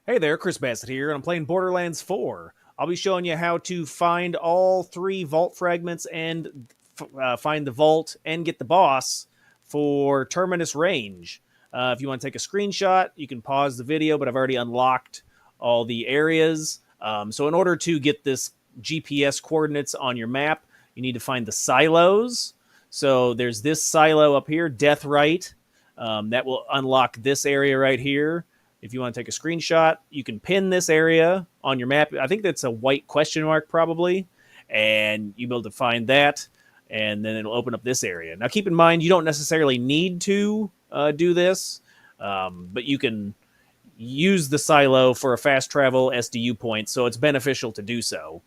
Hey there, Chris Bassett here, and I'm playing Borderlands 4. I'll be showing you how to find all 3 vault fragments and find the vault and get the boss for Terminus Range. If you want to take a screenshot, you can pause the video, but I've already unlocked all the areas. So in order to get this GPS coordinates on your map, you need to find the silos. So there's this silo up here, Death Right. That will unlock this area right here. If you want to take a screenshot, you can pin this area on your map. I think that's a white question mark probably, and you'll be able to find that, and then it'll open up this area. Now keep in mind, you don't necessarily need to do this, but you can use the silo for a fast travel SDU point, so it's beneficial to do so.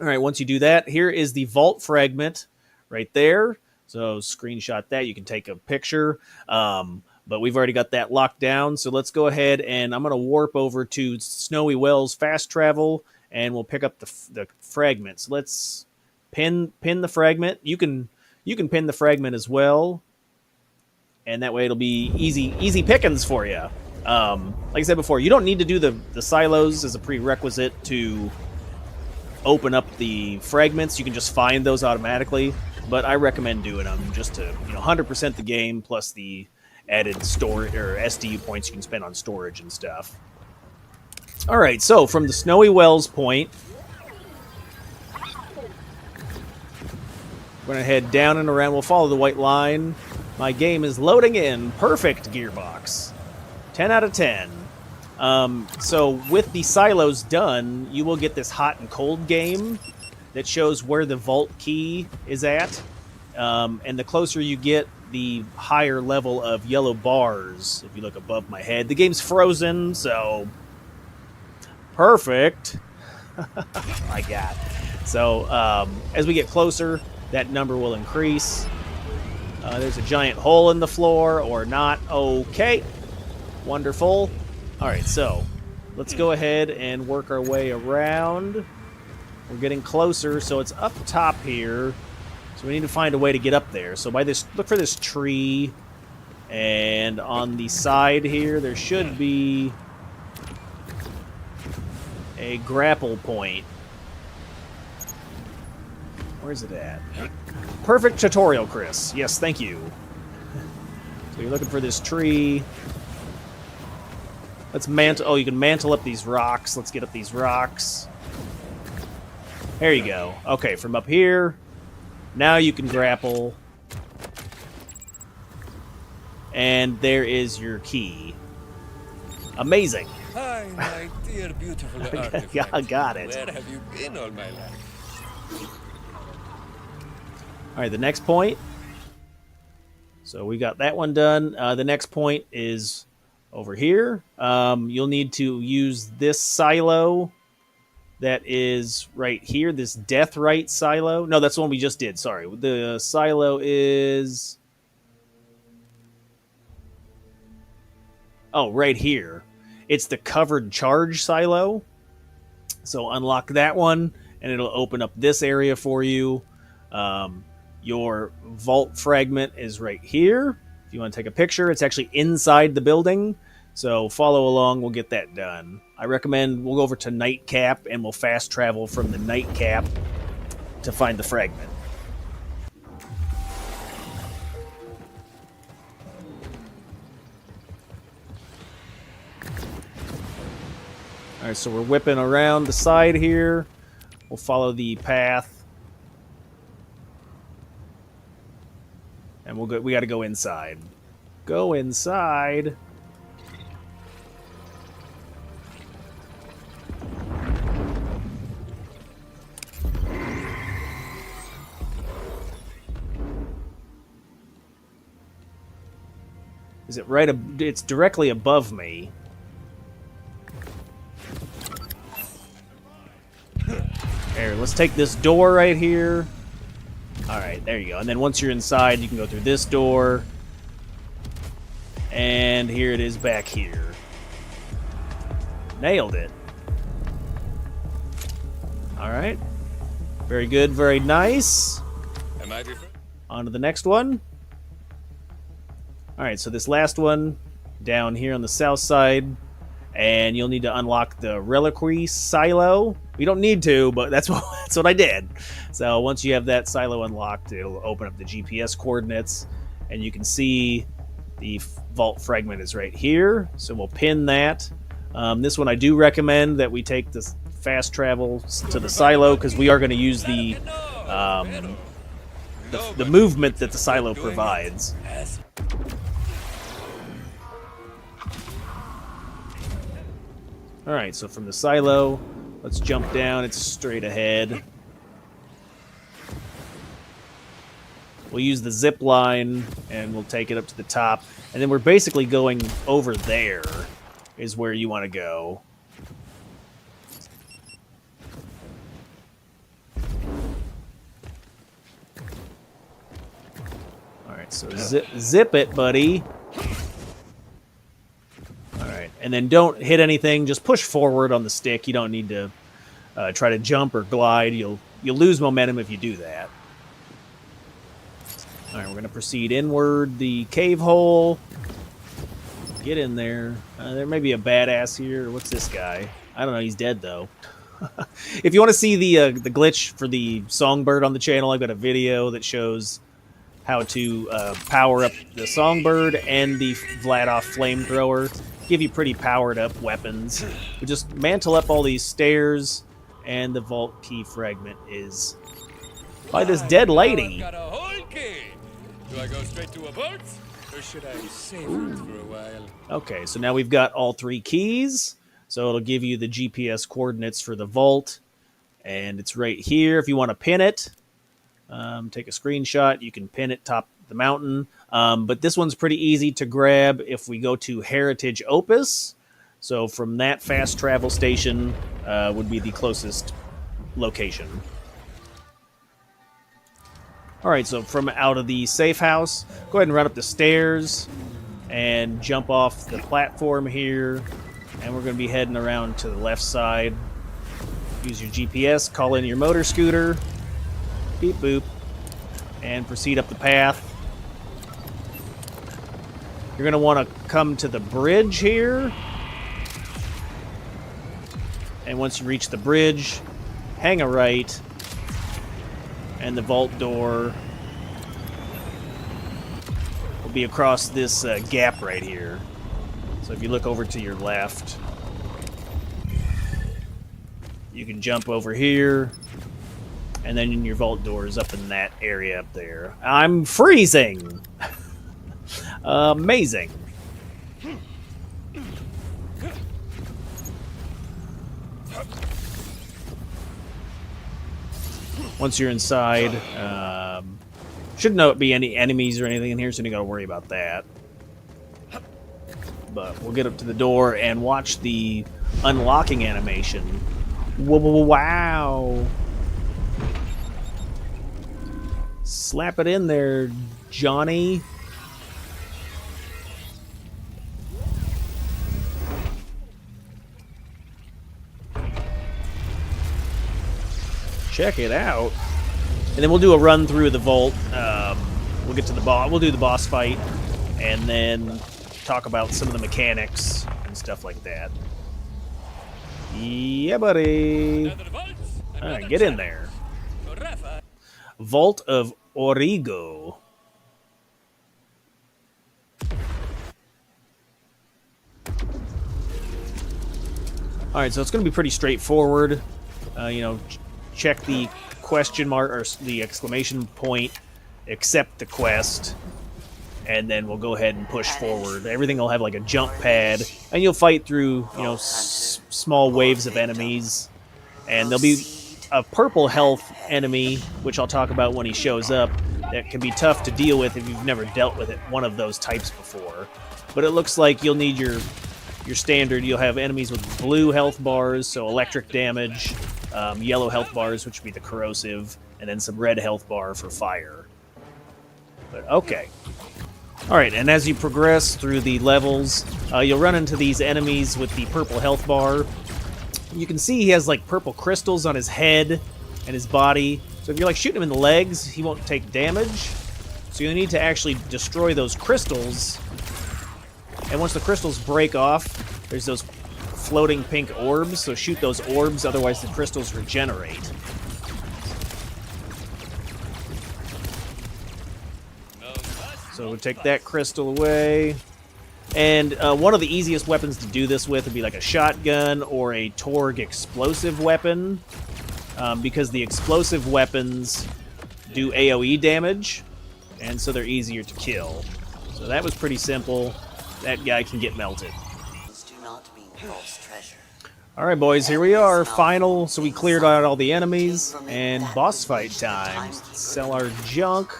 All right, once you do that, here is the vault fragment right there. So screenshot that. You can take a picture. But we've already got that locked down. So let's go ahead and I'm going to warp over to Snowy Wells fast travel, and we'll pick up the fragments. Let's pin the fragment. You can pin the fragment as well, and that way it'll be easy pickings for you. Like I said before, you don't need to do the silos as a prerequisite to open up the fragments. You can just find those automatically, but I recommend doing them just to 100% the game plus the added storage or SDU points you can spend on storage and stuff. All right, so from the Snowy Wells point, we're gonna head down and around. We'll follow the white line. My game is loading in. Perfect gearbox. 10 out of 10. So with the silos done, you will get this hot and cold game that shows where the vault key is at. And the closer you get, the higher level of yellow bars. If you look above my head, the game's frozen, so perfect. My God. So as we get closer, that number will increase. There's a giant hole in the floor, or not. Okay, wonderful. All right, so let's go ahead and work our way around. We're getting closer, so it's up top here. So we need to find a way to get up there. So by this, look for this tree, and on the side here, there should be a grapple point. Where's it at? Perfect tutorial, Chris. Yes, thank you. So you're looking for this tree. Let's mantle. Oh, you can mantle up these rocks. Let's get up these rocks. There you go. Okay, from up here. Now you can grapple. And there is your key. Amazing. Hi, my dear beautiful artifact. I got it. Where have you been all my life? Alright, the next point. So we got that one done. The next point is over here. You'll need to use this silo. That is right here, this Death Right silo. No, that's the one we just did, sorry. The silo is... Oh, right here. It's the covered charge silo. So unlock that one, and it'll open up this area for you. Your vault fragment is right here. If you want to take a picture, it's actually inside the building. So follow along, we'll get that done. I recommend we'll go over to Nightcap, and we'll fast travel from the Nightcap to find the fragment. Alright, so we're whipping around the side here. We'll follow the path. And we gotta go inside. Go inside. Is it right? It's directly above me. Here, let's take this door right here. Alright, there you go. And then once you're inside, you can go through this door. And here it is back here. Nailed it. Alright. Very good, very nice. Am I different? On to the next one. Alright, so this last one, down here on the south side, And you'll need to unlock the reliquary silo. You don't need to, but that's what I did. So once you have that silo unlocked, it'll open up the GPS coordinates, and you can see the vault fragment is right here. So we'll pin that. This one I do recommend that we take this fast travel to the silo, because we are going to use the movement that the silo provides. Alright, so from the silo, let's jump down. It's straight ahead. We'll use the zip line, and we'll take it up to the top. And then we're basically going over there is where you want to go. Alright, so zip it, buddy. Alright, and then don't hit anything. Just push forward on the stick. You don't need to try to jump or glide. You'll lose momentum if you do that. Alright, we're going to proceed inward. The cave hole. Get in there. There may be a badass here. What's this guy? I don't know. He's dead, though. If you want to see the glitch for the songbird on the channel, I've got a video that shows how to power up the songbird and the Vladoff flamethrower. Give you pretty powered up weapons. We just mantle up all these stairs, and the vault key fragment is by this dead lady. Got a whole key. Do I go straight to a boat, or should I save it for a while? Okay, so now we've got all 3 keys. So it'll give you the GPS coordinates for the vault, and it's right here. If you want to pin it, take a screenshot. You can pin it top the mountain. But this one's pretty easy to grab if we go to Heritage Opus. So from that fast travel station would be the closest location. All right, so from out of the safe house, go ahead and run up the stairs and jump off the platform here. And we're going to be heading around to the left side. Use your GPS, call in your motor scooter, beep boop, and proceed up the path. You're going to want to come to the bridge here. And once you reach the bridge, hang a right, and the vault door will be across this gap right here. So if you look over to your left, you can jump over here, and then your vault door is up in that area up there. I'm freezing! Amazing. Once you're inside, shouldn't be any enemies or anything in here, so you don't gotta worry about that. But we'll get up to the door and watch the unlocking animation. Wow! Slap it in there, Johnny. Check it out. And then we'll do a run through the vault. We'll get to the boss. We'll do the boss fight, and then talk about some of the mechanics and stuff like that. Yeah, buddy. All right, get in there. Vault of Origo. All right, so it's going to be pretty straightforward. Check the question mark or the exclamation point, accept the quest, and then we'll go ahead and push forward. Everything will have like a jump pad, and you'll fight through, small waves of enemies, and there'll be a purple health enemy, which I'll talk about when he shows up, that can be tough to deal with if you've never dealt with one of those types before. But it looks like you'll need your standard. You'll have enemies with blue health bars, so electric damage, yellow health bars, which would be the corrosive, and then some red health bar for fire. But okay. Alright, and as you progress through the levels, you'll run into these enemies with the purple health bar. You can see he has like purple crystals on his head and his body. So if you're like shooting him in the legs, he won't take damage. So you need to actually destroy those crystals. And once the crystals break off, there's those floating pink orbs, so shoot those orbs, otherwise the crystals regenerate. So take that crystal away. And one of the easiest weapons to do this with would be like a shotgun or a Torg explosive weapon, because the explosive weapons do AoE damage, and so they're easier to kill. So that was pretty simple. That guy can get melted. Alright boys, here we are, final, so we cleared out all the enemies, and boss fight time. Let's sell our junk,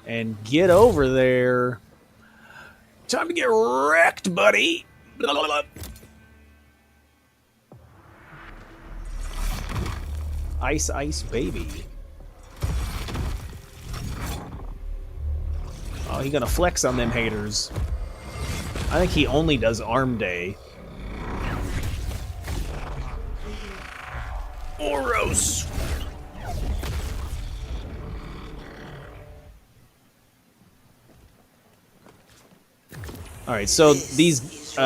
and get over there. Time to get wrecked, buddy! Ice, ice, baby. Oh, he gonna flex on them haters. I think he only does arm day. Oros! Alright, so these,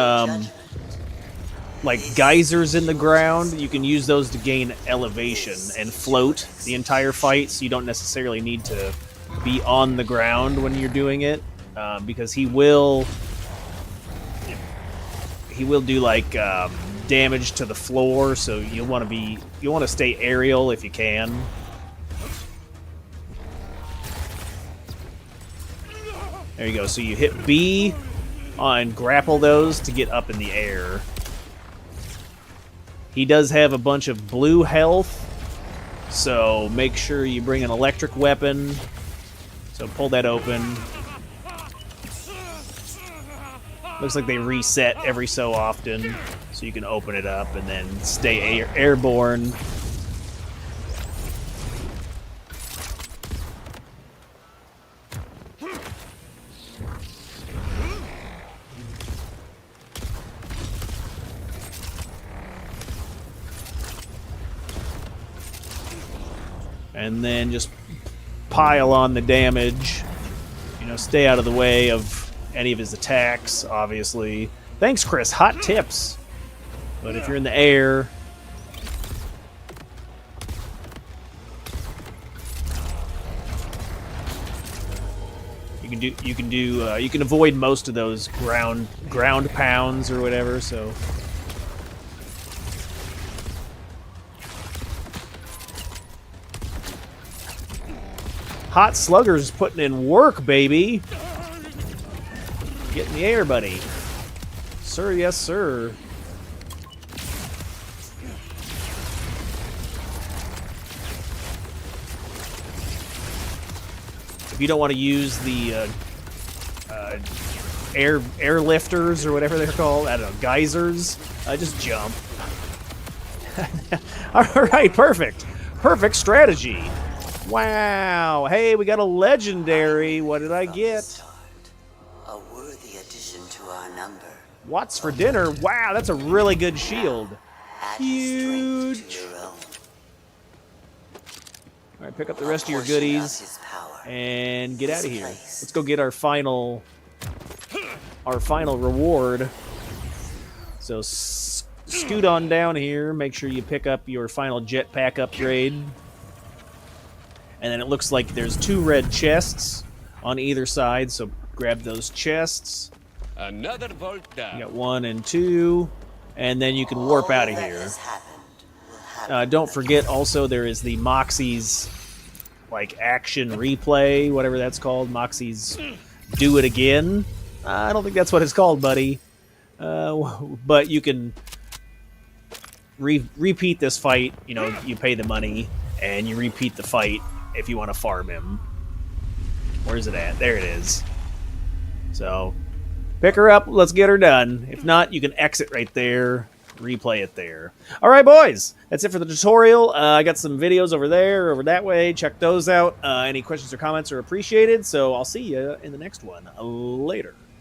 like geysers in the ground, you can use those to gain elevation and float the entire fight, so you don't necessarily need to be on the ground when you're doing it, because he will do like damage to the floor, so you want to stay aerial if you can. There you go. So you hit B and grapple those to get up in the air. He does have a bunch of blue health, so make sure you bring an electric weapon. So pull that open. Looks like they reset every so often, so you can open it up and then stay airborne. And then just pile on the damage. You know, stay out of the way of any of his attacks, obviously. Thanks, Chris. Hot tips. But if you're in the air, you can avoid most of those ground pounds or whatever. So. Hot Slugger's putting in work, baby. Get in the air, buddy. Sir, yes, sir. If you don't want to use the airlifters or whatever they're called, I don't know, geysers, just jump. All right, perfect. Perfect strategy. Wow. Hey, we got a legendary. What did I get? A worthy addition to our number. What's for dinner? Wow, that's a really good shield. Huge. Alright, pick up the rest of your goodies and get out of here. Let's go get our final reward. So scoot on down here. Make sure you pick up your final jetpack upgrade. And then it looks like there's 2 red chests on either side, so grab those chests. Another vault down. You got 1 and 2, and then you can warp out of here. Don't forget, also, there is the Moxie's, like, action replay, whatever that's called. Moxie's Do It Again. I don't think that's what it's called, buddy. But you can repeat this fight. You know, you pay the money, and you repeat the fight if you want to farm him. Where's it at? There it is. So, pick her up. Let's get her done. If not, you can exit right there. Replay it there. All right, boys. That's it for the tutorial. I got some videos over there, over that way. Check those out. Any questions or comments are appreciated. So, I'll see you in the next one. Later.